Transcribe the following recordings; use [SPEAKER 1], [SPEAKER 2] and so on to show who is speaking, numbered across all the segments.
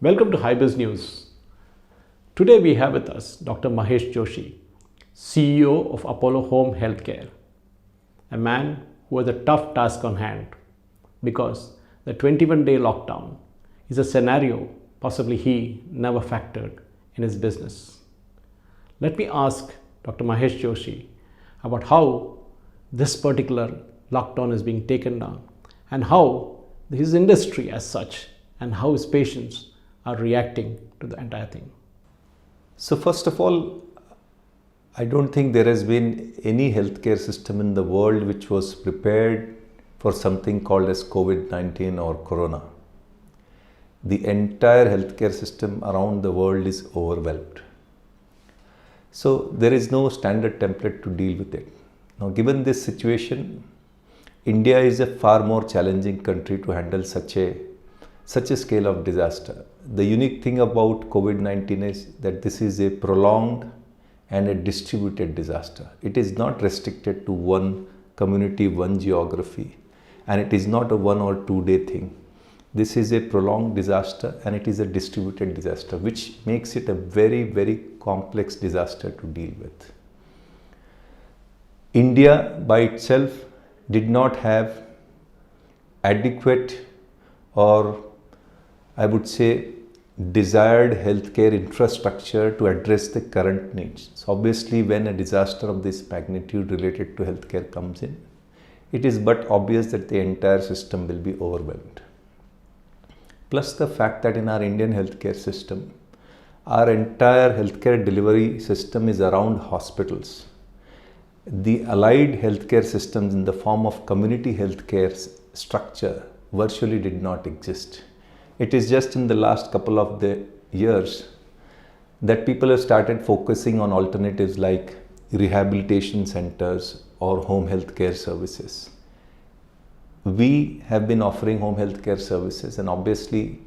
[SPEAKER 1] Welcome to HiBiz News. Today we have with us Dr. Mahesh Joshi, CEO of Apollo Home Healthcare, a man who has a tough task on hand because the 21-day lockdown is a scenario possibly he never factored in his business. Let me ask Dr. Mahesh Joshi about how this particular lockdown is being taken down and how his industry as such and how his patients are reacting to the entire thing.
[SPEAKER 2] So first of all, I don't think there has been any healthcare system in the world which was prepared for something called as COVID-19 or Corona. The entire healthcare system around the world is overwhelmed. So there is no standard template to deal with it. Now, given this situation, India is a far more challenging country to handle such a scale of disaster. The unique thing about COVID-19 is that this is a prolonged and a distributed disaster. It is not restricted to one community, one geography, and it is not a 1 or 2 day thing. This is a prolonged disaster and it is a distributed disaster, which makes it a very, very complex disaster to deal with. India by itself did not have adequate, or I would say desired healthcare infrastructure to address the current needs. So obviously when a disaster of this magnitude related to healthcare comes in, it is but obvious that the entire system will be overwhelmed. Plus the fact that in our Indian healthcare system, our entire healthcare delivery system is around hospitals. The allied healthcare systems in the form of community healthcare structure virtually did not exist. It is just in the last couple of the years that people have started focusing on alternatives like rehabilitation centers or home healthcare services. We have been offering home healthcare services, and obviously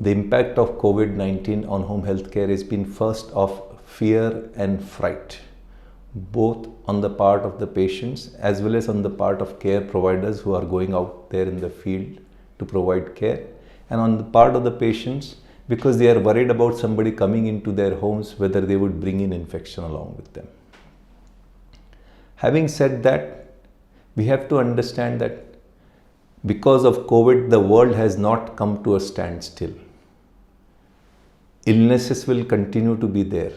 [SPEAKER 2] the impact of COVID-19 on home healthcare has been first of fear and fright, both on the part of the patients as well as on the part of care providers who are going out there in the field to provide care, and on the part of the patients because they are worried about somebody coming into their homes, whether they would bring in infection along with them. Having said that, we have to understand that because of COVID, the world has not come to a standstill. Illnesses will continue to be there.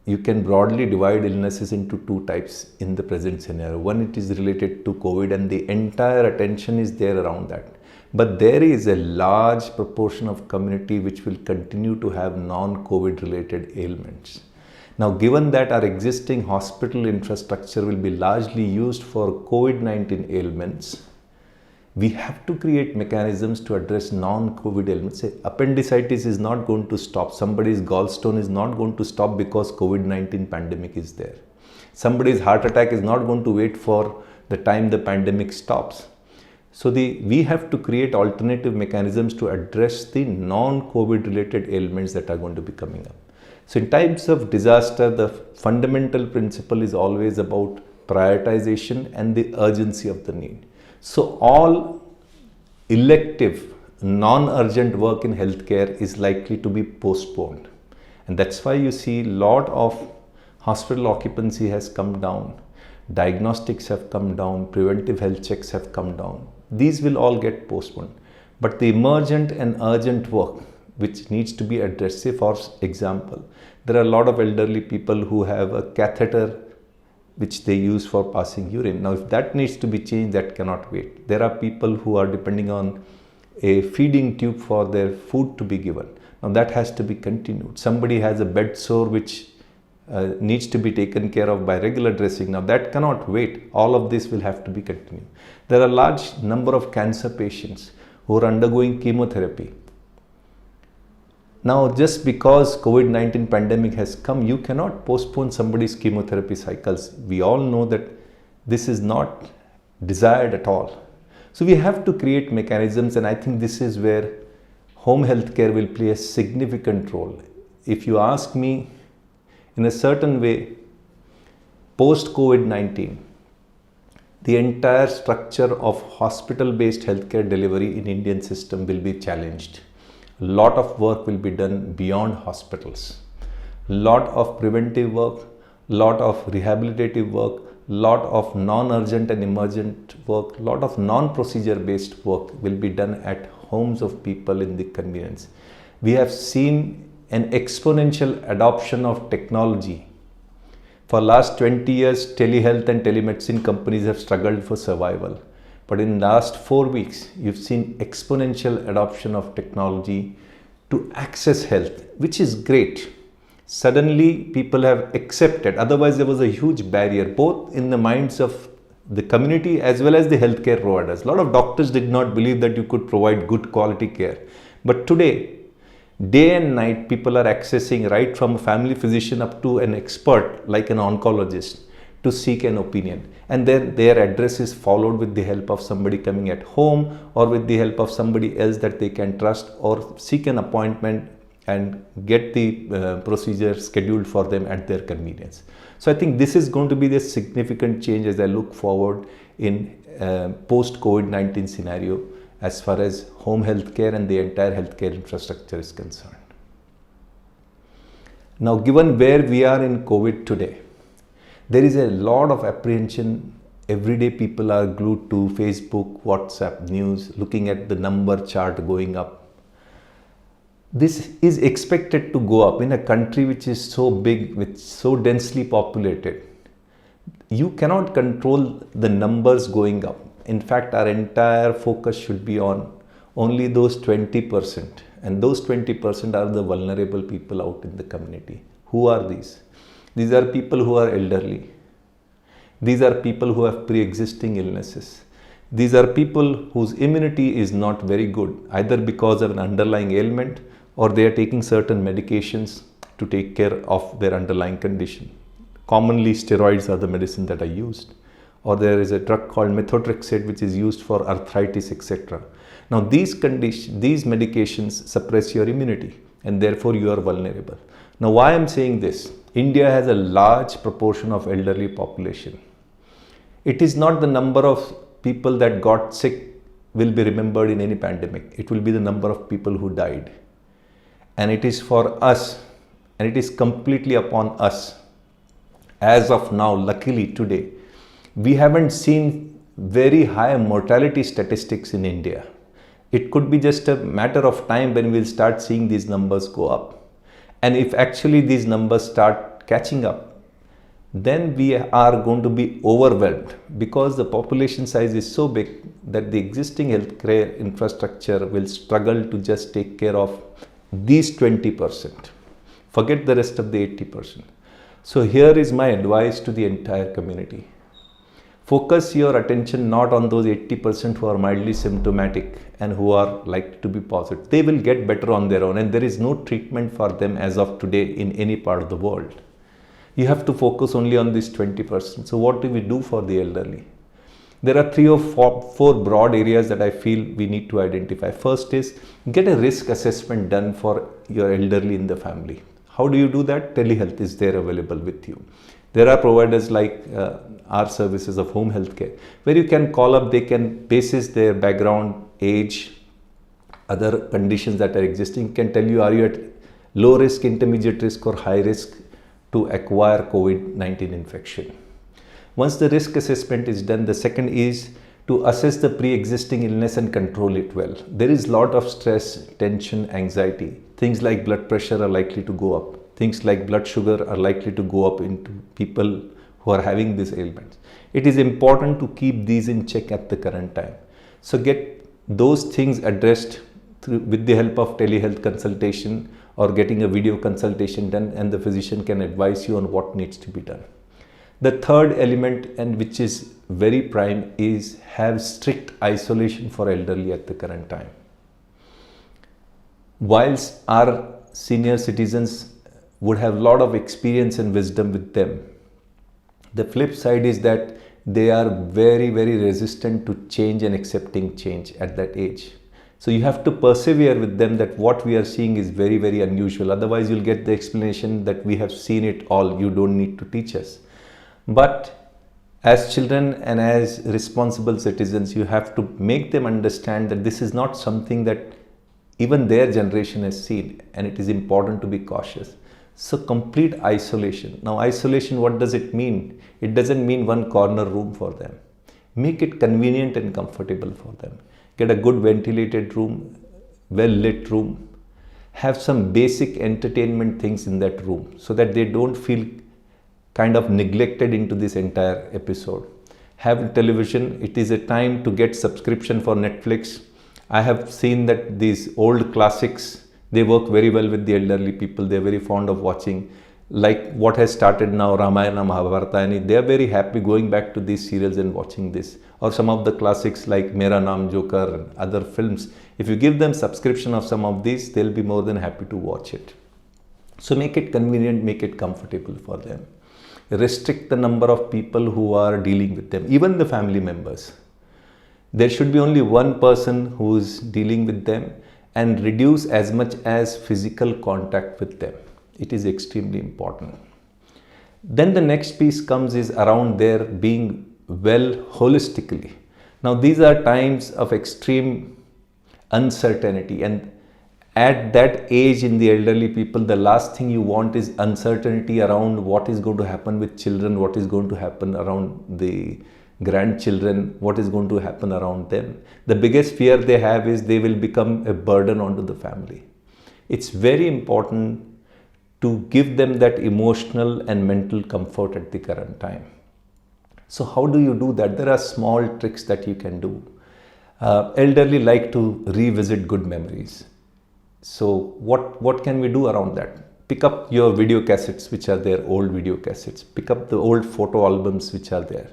[SPEAKER 2] You can broadly divide illnesses into two types in the present scenario. One, it is related to COVID and the entire attention is there around that. But there is a large proportion of community which will continue to have non-COVID related ailments. Now, given that our existing hospital infrastructure will be largely used for COVID-19 ailments, we have to create mechanisms to address non-COVID ailments. Say, appendicitis is not going to stop. Somebody's gallstone is not going to stop because COVID-19 pandemic is there. Somebody's heart attack is not going to wait for the time the pandemic stops. So we have to create alternative mechanisms to address the non-COVID related ailments that are going to be coming up. So in times of disaster, the fundamental principle is always about prioritization and the urgency of the need. So all elective, non-urgent work in healthcare is likely to be postponed. And that's why you see a lot of hospital occupancy has come down, diagnostics have come down, preventive health checks have come down. These will all get postponed. But the emergent and urgent work which needs to be addressed, say for example, there are a lot of elderly people who have a catheter which they use for passing urine. Now, if that needs to be changed, that cannot wait. There are people who are depending on a feeding tube for their food to be given. Now, that has to be continued. Somebody has a bed sore which needs to be taken care of by regular dressing. Now, that cannot wait. All of this will have to be continued. There are a large number of cancer patients who are undergoing chemotherapy. Now, just because COVID-19 pandemic has come, you cannot postpone somebody's chemotherapy cycles. We all know that this is not desired at all. So we have to create mechanisms, and I think this is where home healthcare will play a significant role. If you ask me, in a certain way, post-COVID-19, the entire structure of hospital-based healthcare delivery in Indian system will be challenged. Lot of work will be done beyond hospitals. Lot of preventive work, lot of rehabilitative work, lot of non-urgent and emergent work, lot of non-procedure based work will be done at homes of people in the convenience. We have seen an exponential adoption of technology. For last 20 years, telehealth and telemedicine companies have struggled for survival. But in last 4 weeks, you've seen exponential adoption of technology to access health, which is great. Suddenly, people have accepted. Otherwise, there was a huge barrier, both in the minds of the community as well as the healthcare providers. A lot of doctors did not believe that you could provide good quality care. But today, day and night, people are accessing right from a family physician up to an expert like an oncologist to seek an opinion. And then their address is followed with the help of somebody coming at home or with the help of somebody else that they can trust, or seek an appointment and get the procedure scheduled for them at their convenience. So I think this is going to be the significant change as I look forward in post COVID-19 scenario as far as home healthcare and the entire healthcare infrastructure is concerned. Now, given where we are in COVID today, there is a lot of apprehension. Every day people are glued to Facebook, WhatsApp news, looking at the number chart going up. This is expected to go up in a country which is so big, with so densely populated. You cannot control the numbers going up. In fact, our entire focus should be on only those 20%. And those 20% are the vulnerable people out in the community. Who are these? These are people who are elderly. These are people who have pre-existing illnesses. These are people whose immunity is not very good, either because of an underlying ailment or they are taking certain medications to take care of their underlying condition. Commonly, steroids are the medicine that are used. Or there is a drug called methotrexate which is used for arthritis, etc. Now, these medications suppress your immunity and therefore you are vulnerable. Now, why I am saying this? India has a large proportion of elderly population. It is not the number of people that got sick will be remembered in any pandemic. It will be the number of people who died. And it is for us, and it is completely upon us. As of now, luckily today, we haven't seen very high mortality statistics in India. It could be just a matter of time when we'll start seeing these numbers go up. And if actually these numbers start catching up, then we are going to be overwhelmed, because the population size is so big that the existing healthcare infrastructure will struggle to just take care of these 20%. Forget the rest of the 80%. So here is my advice to the entire community. Focus your attention not on those 80% who are mildly symptomatic and who are likely to be positive. They will get better on their own, and there is no treatment for them as of today in any part of the world. You have to focus only on this 20%. So what do we do for the elderly? There are 3 or 4 broad areas that I feel we need to identify. First is get a risk assessment done for your elderly in the family. How do you do that? Telehealth is there available with you. There are providers like our services of home healthcare, where you can call up, they can, basis their background, age, other conditions that are existing, can tell you, are you at low risk, intermediate risk or high risk to acquire COVID-19 infection. Once the risk assessment is done, the second is to assess the pre-existing illness and control it well. There is a lot of stress, tension, anxiety. Things like blood pressure are likely to go up. Things like blood sugar are likely to go up into people who are having these ailments. It is important to keep these in check at the current time. So get those things addressed with the help of telehealth consultation or getting a video consultation done, and the physician can advise you on what needs to be done. The third element, and which is very prime, is have strict isolation for elderly at the current time. Whilst our senior citizens would have a lot of experience and wisdom with them, the flip side is that they are very, very resistant to change and accepting change at that age. So you have to persevere with them that what we are seeing is very, very unusual. Otherwise, you'll get the explanation that we have seen it all. You don't need to teach us. But as children and as responsible citizens, you have to make them understand that this is not something that even their generation has seen, and it is important to be cautious. So complete isolation. Now isolation, what does it mean? It doesn't mean one corner room for them. Make it convenient and comfortable for them. Get a good ventilated room, well lit room. Have some basic entertainment things in that room so that they don't feel kind of neglected into this entire episode. Have television. It is a time to get subscription for Netflix. I have seen that these old classics, they work very well with the elderly people. They're very fond of watching, like what has started now, Ramayana, Mahabharata, and they are very happy going back to these serials and watching this. Or some of the classics like Mera Naam Joker and other films. If you give them subscription of some of these, they'll be more than happy to watch it. So make it convenient, make it comfortable for them. Restrict the number of people who are dealing with them, even the family members. There should be only one person who is dealing with them, and reduce as much as physical contact with them. It is extremely important. Then the next piece comes is around their being well holistically. Now these are times of extreme uncertainty, and at that age in the elderly people, the last thing you want is uncertainty around what is going to happen with children, what is going to happen around the grandchildren, what is going to happen around them. The biggest fear they have is they will become a burden onto the family. It's very important to give them that emotional and mental comfort at the current time. So how do you do that? There are small tricks that you can do. Elderly like to revisit good memories. So what can we do around that? Pick up your video cassettes, which are there, old video cassettes. Pick up the old photo albums which are there.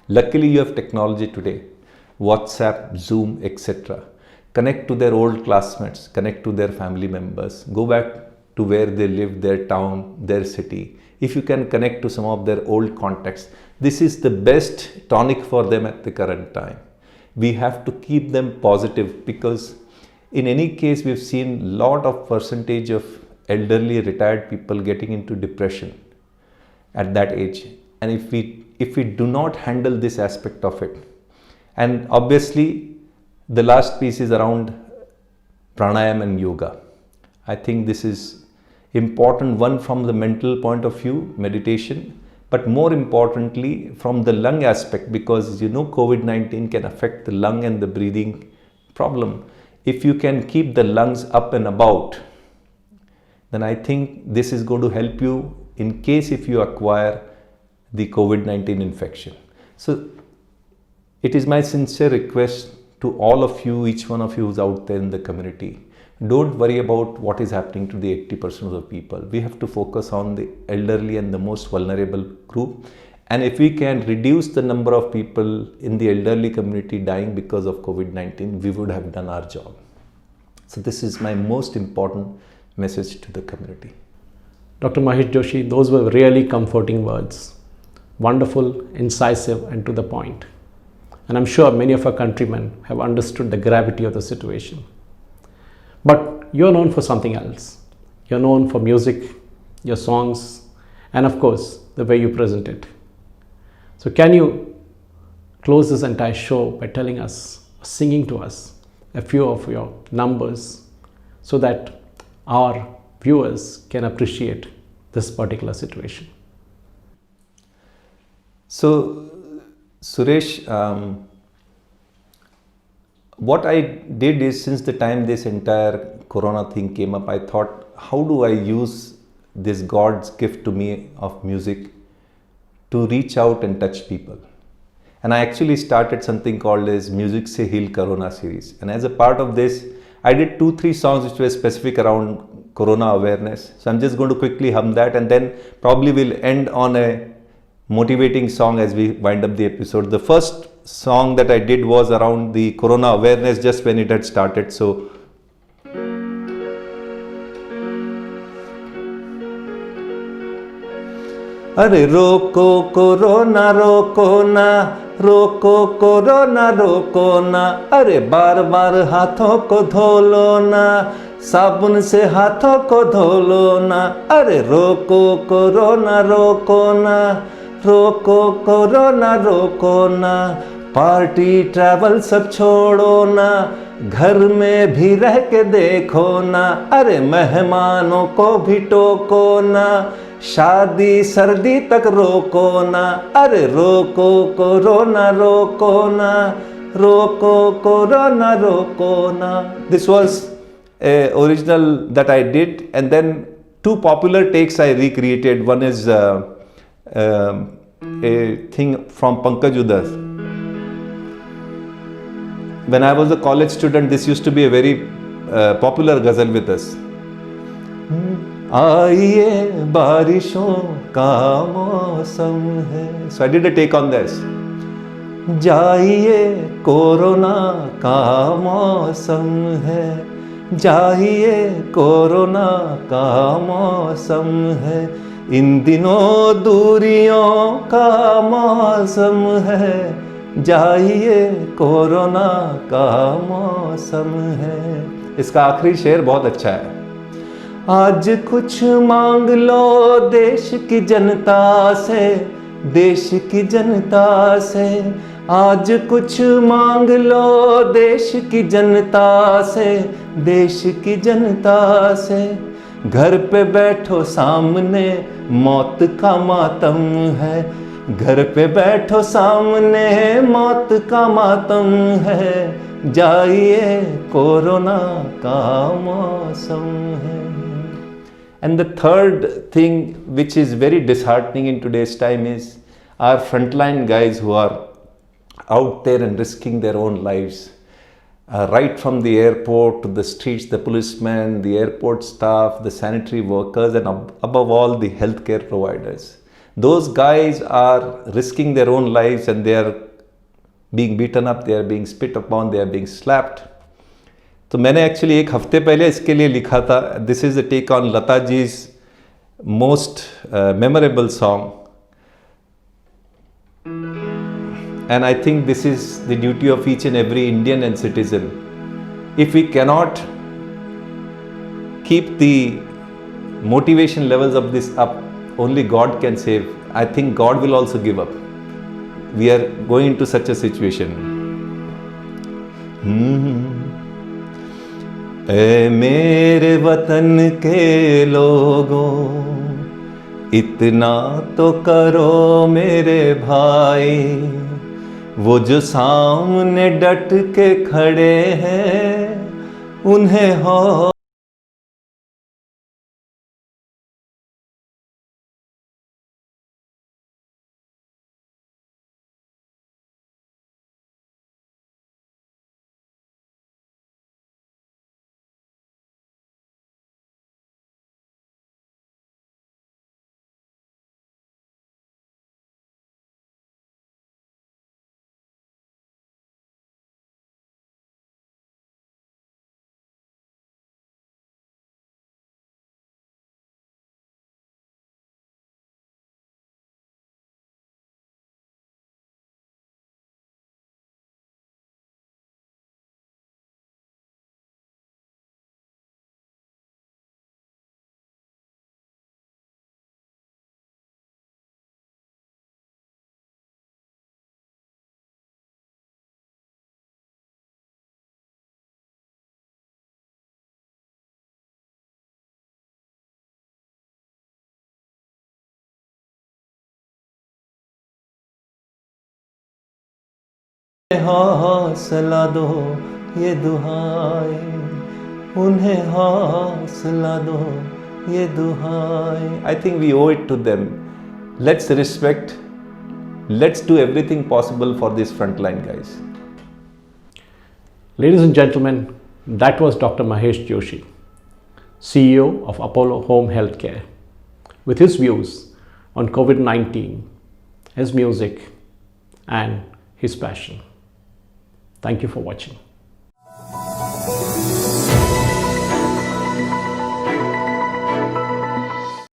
[SPEAKER 2] Luckily, you have technology today, WhatsApp, Zoom, etc. Connect to their old classmates, connect to their family members, go back to where they live, their town, their city. If you can connect to some of their old contacts, this is the best tonic for them at the current time. We have to keep them positive, because in any case, we've seen a lot of percentage of elderly retired people getting into depression at that age. And if we do not handle this aspect of it, and obviously the last piece is around pranayam and yoga. I think this is important, one from the mental point of view, meditation, but more importantly from the lung aspect, because COVID-19 can affect the lung and the breathing problem. If you can keep the lungs up and about, then I think this is going to help you in case if you acquire the COVID-19 infection. So it is my sincere request to all of you, each one of you who's out there in the community, don't worry about what is happening to the 80% of the people. We have to focus on the elderly and the most vulnerable group. And if we can reduce the number of people in the elderly community dying because of COVID-19, we would have done our job. So this is my most important message to the community.
[SPEAKER 1] Dr. Mahesh Joshi, those were really comforting words. Wonderful, incisive, and to the point. And I'm sure many of our countrymen have understood the gravity of the situation. But you're known for something else. You're known for music, your songs, and of course, the way you present it. So can you close this entire show by telling us, singing to us, a few of your numbers so that our viewers can appreciate this particular situation?
[SPEAKER 2] So, Suresh, what I did is, since the time this entire corona thing came up, I thought, how do I use this God's gift to me of music to reach out and touch people? And I actually started something called as Music Se Heal Corona series. And as a part of this, I did 2-3 songs which were specific around corona awareness. So I'm just going to quickly hum that, and then probably we'll end on a motivating song as we wind up the episode. The first song that I did was around the corona awareness just when it had started. So अरे रोको corona रोको ना, रोको corona रोको ना, अरे बार बार हाथों को धो लो ना, साबुन से हाथों को धो लो ना, अरे रोको कोरोना रोको ना, रोको कोरोना रोको ना, पार्टी ट्रैवल सब छोड़ो ना, घर में भी रह के देखो ना, अरे मेहमानों को भी टोको ना, शादी सर्दी तक रोको ना, अरे रोको कोरोना रोको ना, रोको कोरोना रोको ना. This was a original that I did, and then two popular takes I recreated. One is a thing from Pankaj Udas. When I was a college student, this used to be a very popular ghazal with us. आइए बारिशों का मौसम है. So I did a take on this. जाइए corona का मौसम है, जाइए कोरोना का मौसम है, इन दिनों दूरियों का मौसम है, जाइए कोरोना का मौसम है. इसका आखिरी शेर बहुत अच्छा है. आज कुछ मांग लो देश की जनता से, देश की जनता से, आज कुछ मांग लो देश की जनता से, देश की जनता से, घर पे बैठो सामने मौत का मातम है, घर पे बैठो सामने मौत का मातम है, जाइए कोरोना का मौसम है. And the third thing which is very disheartening in today's time is our frontline guys who are out there and risking their own lives, right from the airport to the streets, the policemen, the airport staff, the sanitary workers, and above all the healthcare providers. Those guys are risking their own lives, and they are being beaten up, they are being spit upon, they are being slapped. तो मैंने actually एक हफ्ते पहले इसके लिए लिखा था. This is a take on Lata ji's most memorable song, and I think this is the duty of each and every Indian and citizen. If we cannot keep the motivation levels of this up, only God can save. I think God will also give up. We are going into such a situation. ऐ मेरे वतन के लोगों, इतना तो करो मेरे भाई, वो जो सामने डट के खड़े हैं उन्हें हो हौसला दो ये दुहाई, उन्हें हौसला दो ये दुहाई. I think we owe it to them. Let's respect, let's do everything possible for these frontline guys.
[SPEAKER 1] Ladies and gentlemen, that was Dr. Mahesh Joshi, CEO of Apollo Home Healthcare, with his views on COVID-19, his music, and his passion. Thank you for watching.